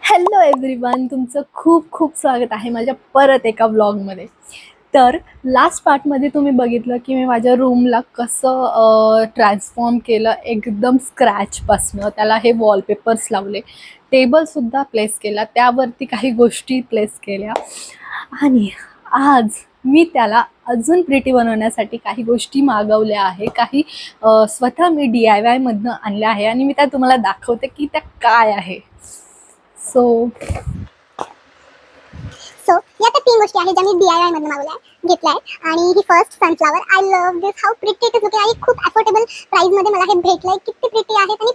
Hello everyone, तुमचं खूप खूप स्वागत आहे माझ्या परत एका व्लॉगमध्ये. तर लास्ट पार्टमध्ये तुम्ही बघितलं की मी माझ्या रूमला कसं ट्रान्सफॉर्म केलं एकदम स्क्रॅचपासनं. त्याला हे वॉलपेपर्स लावले, टेबलसुद्धा प्लेस केला, त्यावरती काही गोष्टी प्लेस केल्या आणि आज मी त्याला अजून प्रिटी बनवण्यासाठी काही गोष्टी मागवल्या आहे. काही स्वतः मी DIY मधनं आणल्या आहे आणि मी त्या तुम्हाला दाखवते की त्या काय आहे. सो या त्या 3 गोष्टी आहेत ज्या मी DIY मधून मागवल्या घेतलाय. आणि ही first sunflower. I love this, how pretty it is looking. आणि खूप अफोर्डेबल प्राइस मध्ये मला हे भेटलंय. किती प्रिटी आहेत आणि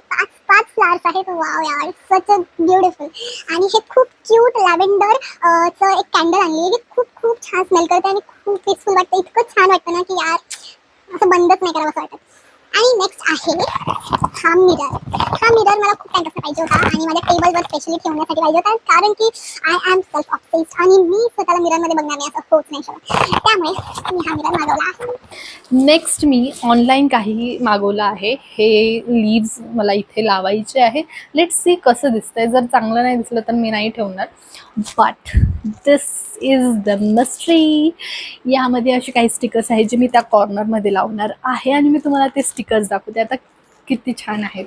5 फ्लावर्स आहेत. वाव यार, सच अ ब्युटिफुल. आणि हे खूप क्यूट लॅव्हेंडर चं एक कॅन्डल आणली आहे. खूप खूप छान स्मेल करते आणि खूप पीसफुल वाटतं. इतकं छान वाटतं ना की यार असं बंदच नाही करावं असं वाटतं. आणि नेक्स्ट आहे हा मिरर. हा मिरर मला खूप टाइमपासून पाहिजे होता आणि माझ्या टेबलवर स्पेशली ठेवण्यासाठी पाहिजे होता, कारण की आय एम सेल्फ ऑब्सेस्ड आणि मी स्वतःला मिररमध्ये बघणार नाही असं होत नाही शकत. त्यामुळे मी हा मिरर मागवला आहे. नेक्स्ट मी ऑनलाईन काही मागवलं आहे. हे लीव्स मला इथे लावायचे आहे. लेट्स सी कसं दिसतंय. जर चांगलं नाही दिसलं तर मी नाही ठेवणार. But this is the mystery. यामध्ये असे काही स्टिकर्स आहेत जे मी त्या कॉर्नरमध्ये लावणार आहे आणि मी तुम्हाला ते स्टिकर्स दाखवते आता किती छान आहेत.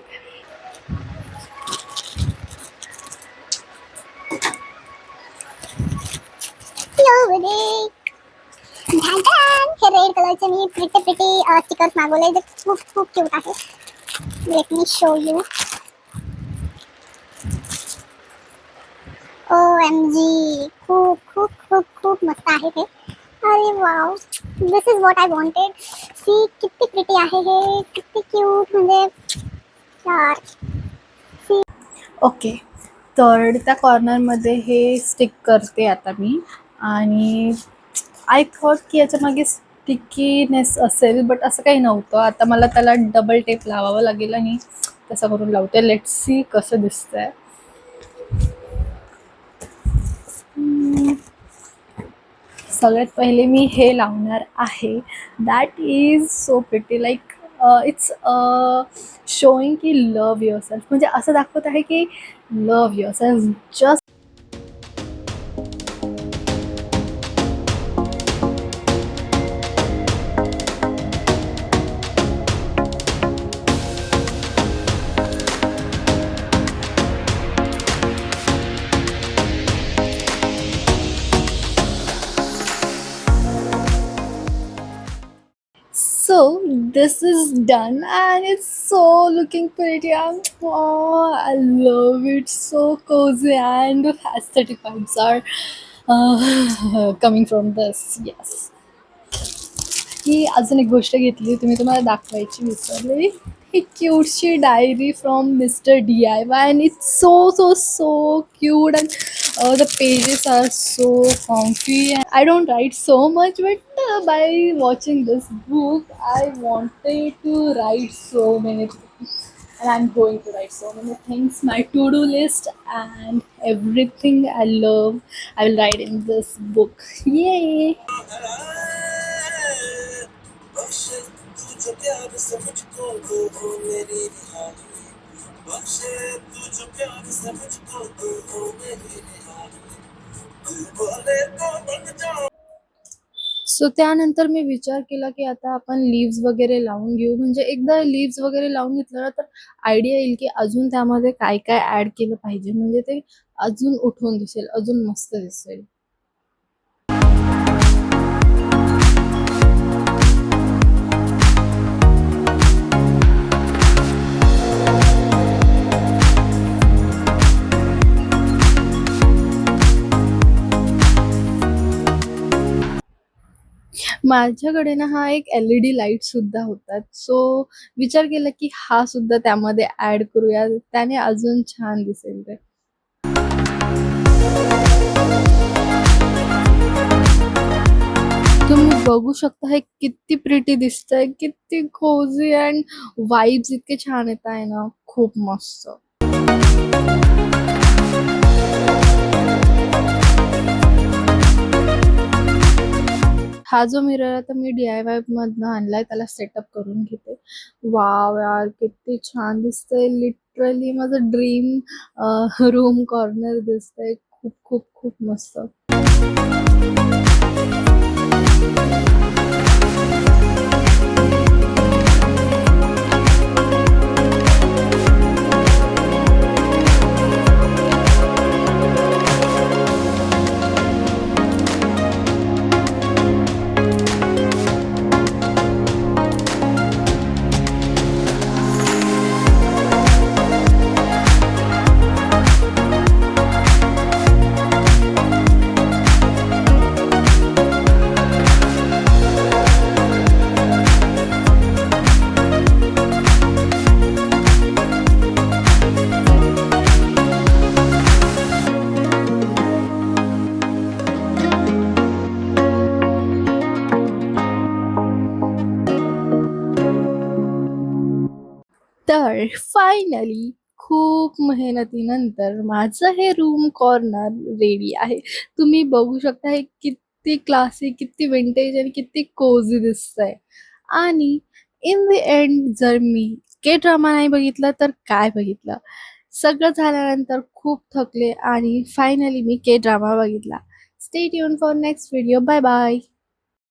हे रेड कलरचे मी प्रिटी स्टिकर्स मागवले जे खूप खूप क्यूट आहे. Let me show you. OMG, खूप खूप खूप खूप मस्त आहे हे. अरे wow, this is what I wanted. See किती प्रिटी आहे हे, किती क्यूट. म्हणजे यार, ओके, तर त्या कॉर्नरमध्ये हे स्टिक करते आता मी. आणि आय थॉट की याच्यामागे स्टिकीनेस असेल, बट असं काही नव्हतं. आता मला त्याला डबल टेप लावावं लागेल आणि तसं करून लावते. लेट्स सी कसं दिसतंय. सगळ्यात पहिले मी हे लावणार आहे. That is so pretty, like it's showing की लव्ह युअर सेल्फ. म्हणजे असं दाखवत आहे की love your self. Just so this is done and it's so looking pretty. I love it. So cozy and aesthetic vibes are coming from this. Yes. ही अजून एक गोष्ट घेतली होती मी तुम्हाला दाखवायची विसरले. ही क्यूटशी diary from mister DIY and it's so cute and the pages are so comfy. I don't write so much, but by watching this book I wanted to write so many things and I'm going to write so many things. My to-do list and everything I love I will write in this book. Yay. बख्शे तू जो प्यार से मुझको तो हो मेरी रिहाई. बख्शे तू जो प्यार से मुझको तो हो मेरी रिहाई. तू बोले तो बन जाऊं. सो त्यानंतर मी विचार केला की आता आपण लीव्स वगैरे लावून घेऊ. म्हणजे एकदा लीव्स वगैरे लावून घेतलं ना तर आयडिया येईल की अजून त्यामध्ये काय काय ॲड केलं पाहिजे, म्हणजे ते अजून उठून दिसेल, अजून मस्त दिसेल. माझ्याकडे ना हा एक LED लाईटसुद्धा होता. सो विचार केला की हा सुद्धा त्यामध्ये ॲड करूया, त्याने अजून छान दिसेल ते. तुम्ही बघू शकता हे किती प्रिटी दिसतंय, किती कोझी अँड वाइब्स इतके छान येत आहे ना, खूप मस्त. हा जो मिरर आता मी DIY मधनं आणलाय त्याला सेटअप करून घेते. वाव यार, किती छान दिसतंय. लिटरली माझं ड्रीम रूम कॉर्नर दिसतंय. खूप खूप खूप मस्त. तर फायनली खूप मेहनतीनंतर माझं हे रूम कॉर्नर रेडी आहे. तुम्ही बघू शकता हे किती क्लासिक, किती विंटेज आणि किती कोझी दिसतंय. आणि इन द एंड जर मी के ड्रामा नाही बघितलं तर काय बघितलं? सगळं झाल्यानंतर खूप थकले आणि फायनली मी के ड्रामा बघितला. Stay tune for next video. Bye bye.